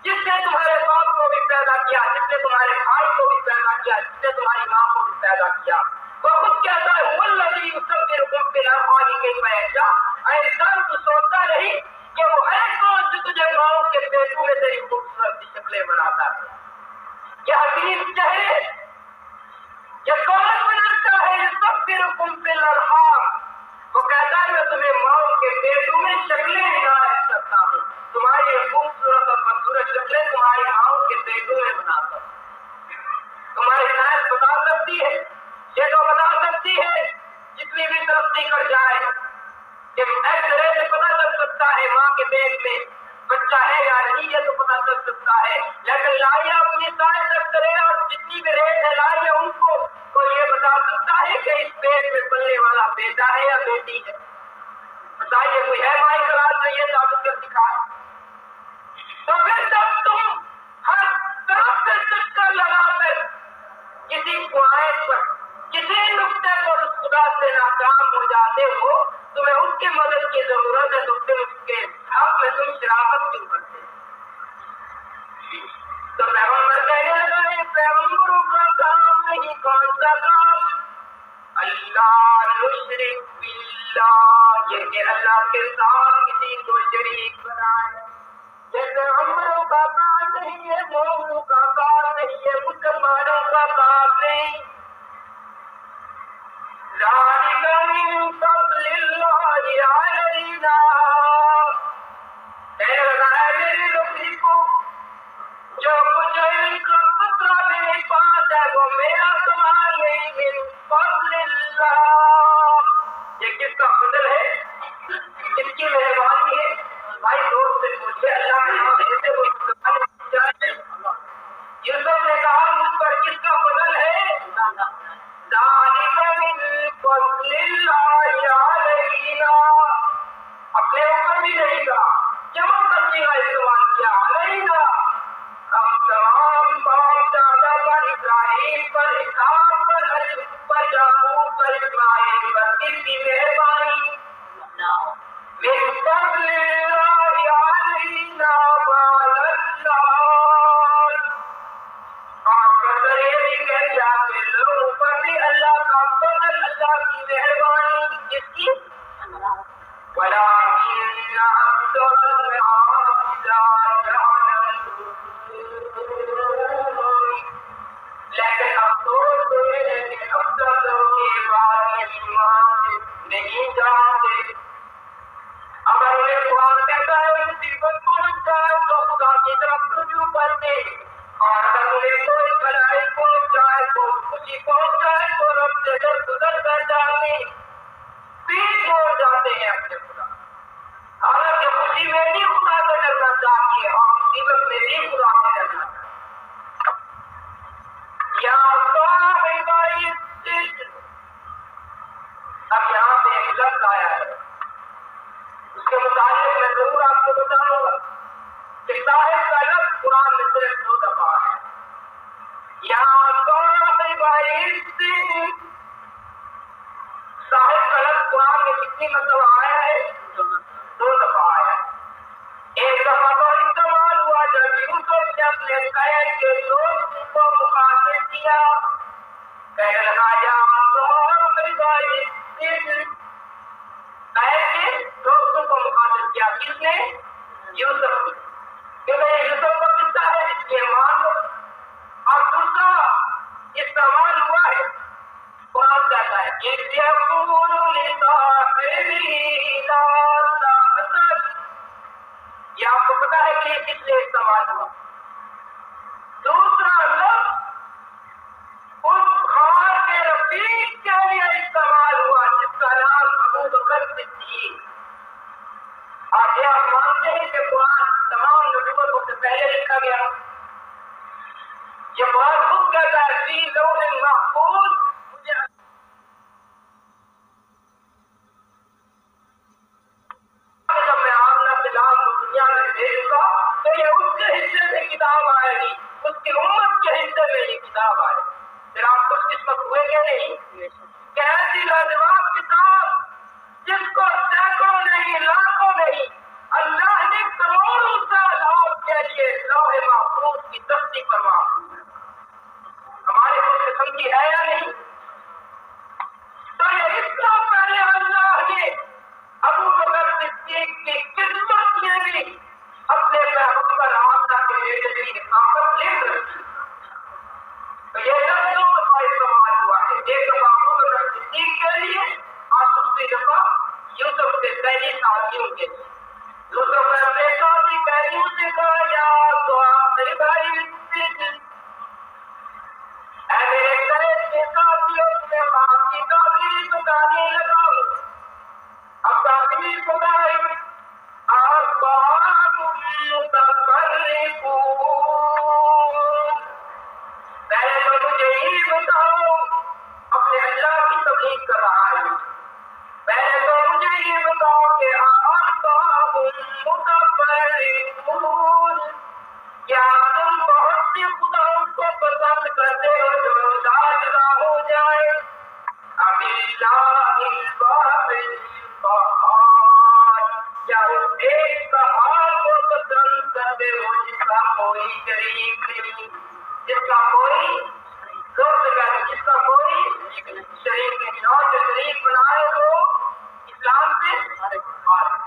Speaker 1: جس نے تمہارے باپ کو بھی پیدا کیا, جس نے تمہارے بھائی کو بھی پیدا کیا, جس نے تمہاری ماں کو بھی پیدا کیا؟ وہ خود کہتا ہے والذی یصورکم فی الارحام کیف یشاء. اے انسان تو سوچتا نہیں کہ وہ ہے کون جو تجھے ماؤں کے پیٹوں میں تیری خوبصورت سی شکلیں بناتا ہے. یہ حسین چہرے یہ کون بناتا ہے؟ یصورکم فی الارحام, وہ کہتا ہے میں تمہیں ماؤں کے پیٹوں میں شکلیں عنایت کرتا ہوں. تمہاری خوبصورت اور بدصورت شکلیں تمہاری ماؤں کے پیٹوں میں بناتا ہوں. تمہاری سائنس بتا سکتی ہے, یہ تو بتا سکتی ہے جتنی بھی ترقی کر جائے کہ ایکس رے سے پتا چل سکتا ہے ماں کے پیٹ میں بچہ ہے یا نہیں, یہ تو پتا چل سکتا ہے. لیکن لائیے اپنی سائنس ایکس رے اور جتنی بھی ریٹ ہے لائیے ان کو تو یہ بتا سکتا ہے کہ اس پیٹ میں پلنے والا بیٹا ہے یا بیٹی ہے. بتائیے کوئی ہے مائی کلاس میں یہ ثابت کر دکھائے. تو پھر جب تم ہر طرف سے چکر لگا کر کسی قواعد پر کسی نقطے پر اس خدا سے ناکام ہو جاتے ہو, تمہیں اس کی مدد کی ضرورت ہے تو پھر اس کے حق میں تم شرافت کیوں کرتے؟ تو پیغمبر کہنے لگا ہے پیغمبروں کا کام نہیں کون سا کام؟ اللہ نشرک باللہ, یہ کہ اللہ کے ساتھ کسی کو شریک بنائے. یہ پیغمبروں کا کام نہیں ہے, مومنوں کا کام نہیں ہے, مسلمانوں کا کام نہیں. ذالک من فضل اللہ علینا, کہنے لگا ہے میری نبی کو جو کچھ علم کا قطرہ بھی نہیں پاتا ہے وہ میرا کمال نہیں. من فضل اللہ, یہ کس کا فضل ہے, کس کی مہربانی ہے؟ بھائی دوست سے پوچھے اللہ کے نام سے وہ یوسف نے کہا مجھ پر کس کا فضل ہے؟ ذالک من فضل اللہ علینا, اپنے اوپر بھی نہیں کہا, جمع کرنے کا استعمال کیا علینا. ہم تمام باپ دادا پر اسرائیل پر اسحاق پر ایوب پر یعقوب پر اسماعیل پر کس کی مہربانی؟ من فضل اللہ علینا وعلی الناس. آپ کا یہ بھی کہہ دیا کہ لوگوں پر بھی اللہ کا فضل, اللہ کی مہربانی کس کی؟ ولكن أكثر الناس لا يعلمون. لیکن افسوس تو یہ ہے کہ اکثر لوگ یہ بات ایمان نہیں جانتے. اگر انہیں قرآن کہتا ہے مصیبت پہنچ جائے تو خدا کی طرف رجوع کرتے, اور اگر انہیں کوئی بھلائی پہنچ جائے کوئی خوشی پہنچ جائے تو رب سے درگزر کر جاتے, پیٹ موڑ جاتے ہیں اپنے خدا. حالانکہ خوشی میں بھی خدا سے ڈرنا چاہیے اور مصیبت میں بھی خدا سے ڈرنا چاہیے. یا صاحب السجن, اب یہاں پہ ایک لفظ آیا ہے, اس کے متعلق میں ضرور آپ کو بتاؤں گا کہ صاحب کا لفظ قرآن میں صرف 2 دفعہ ہے. یا صاحب السجن, صاحب کا لفظ قرآن میں کتنی مرتبہ آیا ہے؟ 2 دفعہ آیا ہے. ایک دفعہ تو استعمال ہوا جب یوسف نے اپنے قید کے دوست کو مخاطب کیا, کہنے لگا یا صاحب السجن, قید کے دوستوں کو مخاطب کیا. کس نے؟ یوسف. کیونکہ یہ یوسف کا قصہ ہے اس لیے مان لو. إذ يقول لصاحبه لا تحزن. یہ آپ کو پتا ہے کہ کس لیے استعمال ہوا؟ دوسرا لفظ اس خار کے رفیق کے لیے استعمال ہوا جس کا نام ابو بکر صدیق. آپ یہ آپ مانتے ہیں کہ قرآن تمام نبوتوں سے پہلے لکھا گیا؟ یہ قرآن خود کہتا ہے فی لوح محفوظ. مجھے جب میں آمنہ بلال کو دنیا میں بھیجوں گا تو یہ اس کے حصے سے کتاب آئے گی، اس کی امت کے حصے میں یہ کتاب آئے گی. پھر آپ خوش قسمت ہوئے کہ نہیں کہ ایسی لاجواب کتاب جس کو سینکڑوں نہیں لاکھوں نہیں اللہ نے کروڑوں سال آپ کے لیے لوح محفوظ کی تختی پر محفوظ ہے. ہمارے خوش قسم کی ہے یا نہیں؟ تو یہ اس سے پہلے اللہ نے ابو بکر صدیق کی قسمت میں بھی اپنے پیغمبر آمنہ کے بیٹے کی نکاحت لکھ رکھی. تو یہ لفظ دو دفعہ استعمال ہوا ہے، ایک دفعہ ابو بکر صدیق کے لیے اور دوسری دفعہ یوسف کے پہلے ساتھیوں کے لیے. یوسف نے اپنے ساتھی پہلیوں سے کہا یا صاحبَیِ السجن، اے میرے قریب کے ساتھیوں سے باپ کی تعبیر بتانے لگا ہوں. اب تعبیر بتائیں أَرْبَابٌ مُتَفَرِّقُونَ. پہلے تو مجھے یہ بتاؤ، اپنے اللہ کی تبلیغ کر رہا ہے. پہلے تو مجھے یہ بتاؤ کہ أَرْبَابٌ مُتَفَرِّقُونَ، کیا تم بہت سی خداؤں کو پسند کرتے ہو جو جدا جدا ہو جائے؟ أَمِ اللَّهِ الْوَاحِدِ الْقَهَّارِ، کیا اس ایک قہار کو پسند کرتے ہو جس کا کوئی شریک نہیں، جس کا کوئی جس کا کوئی شریک نہیں، اور جو شریک بنائے تو اسلام سے خارج.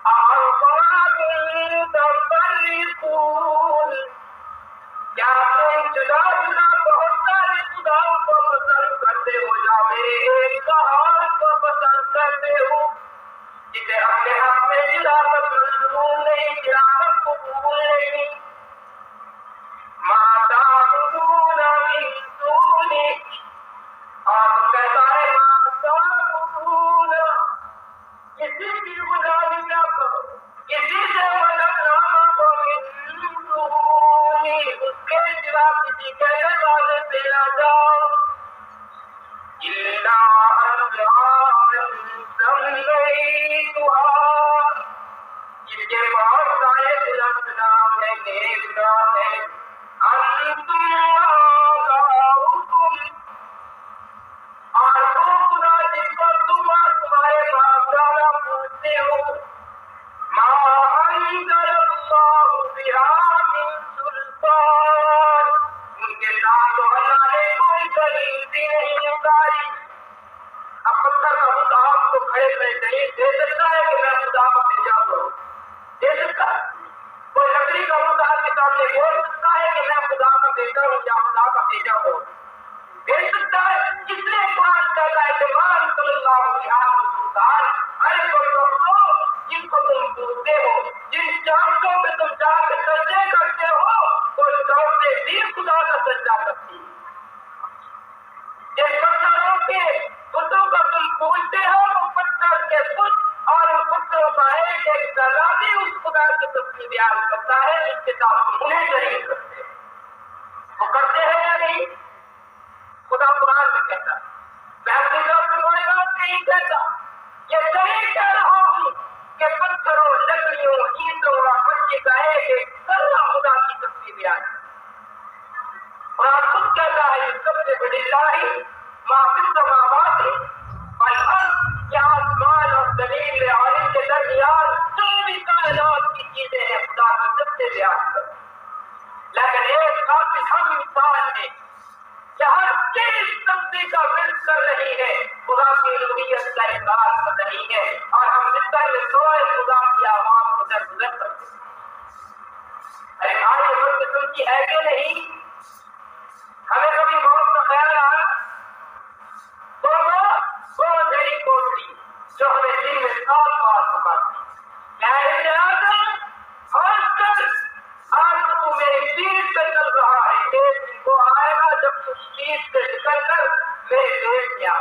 Speaker 1: أَرْبَابٌ مُتَفَرِّقُونَ، کیا تم جدا جدا بہت سارے خداؤں کو پسند کرتے ہو یا میرے ایک قہار کو پسند کرتے ہو جسے اپنے حق میں خلافت منظور نہیں، خلافت قبول نہیں؟ مَا تَعْبُدُونَ مِن دُونِهِ، اور کہتا ہے مَا تَعْبُدُونَ، کسی کی غلامی نہ کرو، کسی سے مدد نہ مانگو، مِن دُونِهِ، اس کے سوا کسی کے دروازے پہ نہ جاؤ. إِلَّا أَسْمَاءً سَمَّيْتُمُوهَا، جس کے بہت سارے بلند نام ہیں، نیک نام ہیں. أَنْتُمْ وَآبَاؤُكُمْ، اور وہ خدا جس کو تم اور تمہارے باپ دادا پوجتے ہو. مَا أَنزَلَ اللَّهُ بِهَا مِن سُلْطَانٍ، ان کے ساتھ تو اللہ نے کوئی دلیل بھی نہیں اتاری. اب پتھر کا بت آپ کو کھڑے میں دلیل دے سکتا ہے کہ میں خدا کا بھیجا ہوں؟ دے سکتا ہے؟ کوئی لکڑی کا بت آپ کے سامنے بول سکتا ہے کہ میں خدا کا بیٹا ہوں یا خدا کا بھیجا ہوں؟ دے سکتا ہے؟ اس لیے قرآن کہتا ہے کہ مَا أَنزَلَ اللَّهُ بِهَا مِن سُلْطَانٍ، ارے کوئی دوستو جن کو تم پوجتے ہو، جن چاندوں پہ تم جا کے سجدے کرتے ہو، کوئی عورتیں بھی خدا کا سجدہ کرتی ہیں. جن پتھروں کے بتوں کو تم پوجتے ہو وہ پتھر کے بت اور ان پتھروں کا ایک ایک ذرہ بھی اس خدا کی تصویر بیان کرتا ہے جس کے ساتھ تم انہیں شریک کرتے ہیں. وہ کرتے ہیں یا نہیں؟ خدا قرآن میں کہتا ہے، میں اپنی طرف سے کوئی بات نہیں کہتا، یہ صحیح کہہ رہا ہوں کہ پتھروں، لکڑیوں، اینٹوں اور مٹی کا ایک ایک ذرہ خدا کی تصویر بیان کرتا ہے. قرآن خود کہتا ہے يُسَبِّحُ لِلَّهِ مَا فِي السَّمَاوَاتِ وَالْأَرْضِ، کیا آسمان اور زمین میں اور ان کے درمیان جو بھی کائنات کی چیزیں ہیں خدا کی سب سے بیان کرتا ہے. لیکن ایک خاص ہم انسان نے کہ ہر چیز تصدیق کا ورد کر رہی ہے، خدا کی الوہیت کا اقرار کر رہی ہے، اور ہم بستر میں سوئے خدا کی آواز کو درگزر کرتے ہیں. ارے آج یہ قسم کی ہے کہ نہیں؟ ہمیں کبھی موت کا خیال آیا؟ تو چیز سے نکل کر میرے پیٹ میں آ.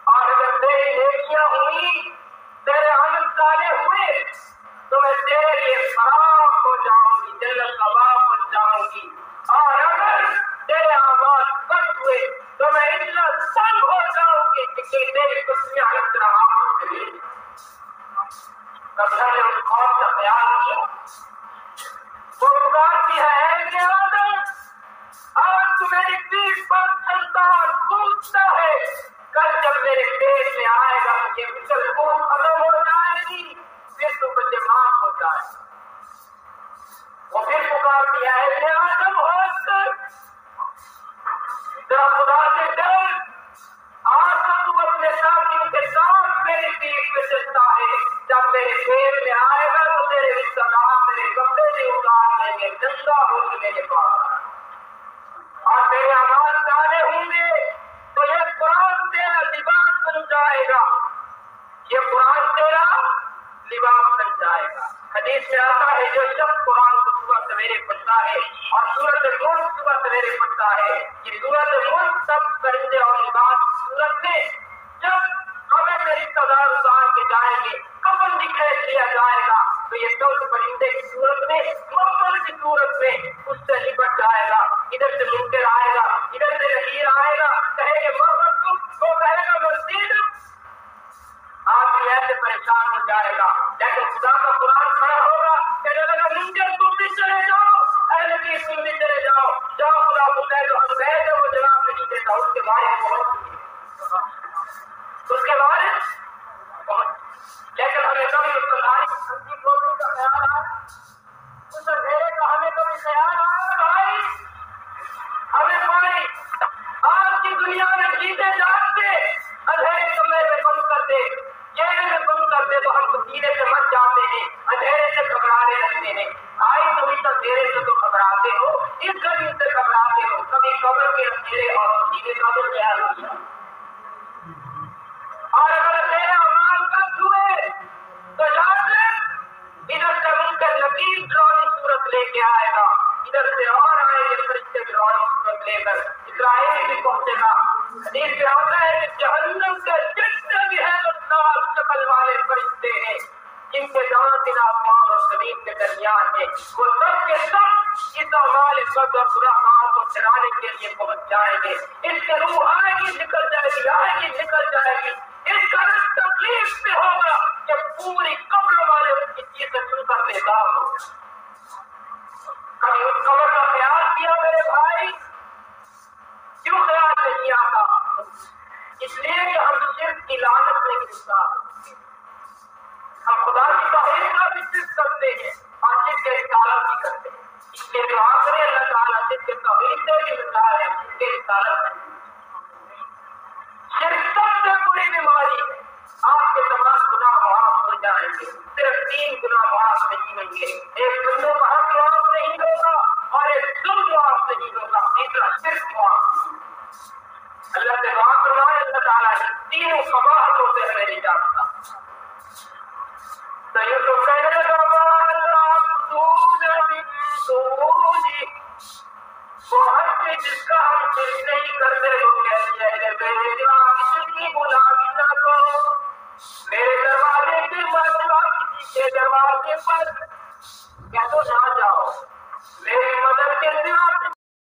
Speaker 1: اور اگر تیری نیکیاں ہوئی، تیرے عمل صالح ہوئے، تو میں تیرے لیے فراخ ہو جاؤں گی، جنت کا باغ بن جاؤں گی. اور اگر تیرے آواز بد ہوئے تو میں اتنا تنگ ہو جاؤں گی کہ تیری کچھ حالت رہا ہوں. کبھی ہم نے اس قوم کا خیال کیا؟ وہ پکارتی ہے، اے آدم، آج تو میری پیٹھ پر چلتا اور کودتا ہے، کل جب میرے پیٹ میں آئے گا مجھے اچھل کود ختم ہو جائے گی، پھر تو مجھے معاف ہو جائے. وہ پھر پکارتی ہے، اے آدم ہوش کر، ذرا خدا سے ڈر، آج تو اپنے ساتھیوں کے ساتھ میری پیٹھ پہ چلتا ہے، جب میرے پیٹ میں آئے گا تو تیرے رشتہ دار میرے کپڑے سے اتار لیں گے، ننگا ہو کے میرے پاس، اور تیرے اعمال صالح ہوں گے تو یہ قرآن تیرا لباس بن جائے گا. یہ قرآن تیرا لباس بن جائے گا. حدیث میں آتا ہے جو شخص قرآن کو صبح سویرے پڑھتا ہے اور سورۃ الملک صبح سویرے پڑھتا ہے، یہ سورۃ الملک سب پرندے اور لباس سورت میں جب قبر میں رشتہ دار اتار کے جائیں گے، کفن بکھیر دیا جائے گا تو یہ سب پرندے کی صورت میں، مقبل کی صورت میں اس سے نپٹ جائے گا. ادھر سے منکر آئے گا، ادھر سے نکیر آئے گا، کہے گے محمد تم، وہ کہے گا مسجد. آدمی ایسے پریشان ہو جائے گا، لیکن خدا کا قرآن کھڑا ہوگا، کہنے لگا منکر تم بھی چلے جاؤ، اے نبی تم بھی چلے جاؤ، جاؤ خدا کو کہہ دو ہم گئے تھے وہ جواب نہیں دیتا، اس کے بارے میں اس کے بارے لیکن ہمیں کبھی اس کو ناری ٹھنڈی گوبھی کا خیال آیا، اس اندھیرے کا ہمیں کبھی خیال آیا بھائی؟ ہمیں بھائی آج کی دنیا میں جیتے جاگتے اندھیرے کمرے میں بند کر دے، جیل میں بند کر دے تو ہم تو سینے سے مر جاتے ہیں، اندھیرے سے گھبرانے لگتے ہیں. آئی تم اس اندھیرے سے تو گھبراتے ہو، اس گرمی سے گھبراتے ہو، کبھی قبر کے اندھیرے اور سینے کا بھی خیال کیا؟ اور اگر تیرے اعمال کم ہوئے تو یاد رکھ، ادھر سے منکر نکیر ڈراؤنی صورت لے کے آئے گا، ادھر سے اور آئے گے فرشتے ڈراؤنی صورت لے کر، اسرائیل بھی پہنچے گا. حدیث میں آتا ہے کہ جہنم کے جتنے بھی ہے لال شکل والے فرشتے ہیں جن کے دانت آسمان اور زمین کے درمیان ہیں، وہ سب کے سب اس اعمال بد اور برا حال کو ٹھہرانے کے لیے پہنچ جائیں گے. اس کے روح آئے گی نکل جائے گی، آئے گی نکل جائے گی. اس کا تکلیف سے ہوگا کہ پوری قبر والے اس کی چیزیں سن کر بیدار ہو گئے. کبھی اس قبر کا خیال کیا میرے بھائی؟ کیوں خیال نہیں آتا؟ اس لیے کہ ہم شرک کی لعنت میں گرفتار ہیں. ہم خدا کی توحید کا بھی شرک کرتے ہیں اور شرک کے رسالت بھی کرتے ہیں. اس لیے دعا کریں اللہ تعالیٰ شرک کے توحید سے بھی بچائے، ہم شرک کے رسالت سے بھی. شرک سب سے بری بیماری ہے. آپ کے تمام گناہ معاف ہو جائیں گے، صرف 3 گناہ معاف نہیں ہوں گے. ایک بندوں کا حق معاف نہیں ہوگا اور ایک ظلم معاف نہیں ہوگا، تیسرا شرک معاف نہیں ہوگا. اللہ سے دعا کروائے اللہ تعالیٰ ان تینوں قباحتوں سے ہمیں نجات عطا. تو یہ تو کہنے لگا وہ ہر چیز جس کا ہم شرک نہیں کرتے وہ کہتی ہے میرے دماغ کی غلامی نہ کرو، میرے دروازے کے مرتبہ کسی کے دروازے پر کہہ تو نہ جاؤ، میری مدد کے سوا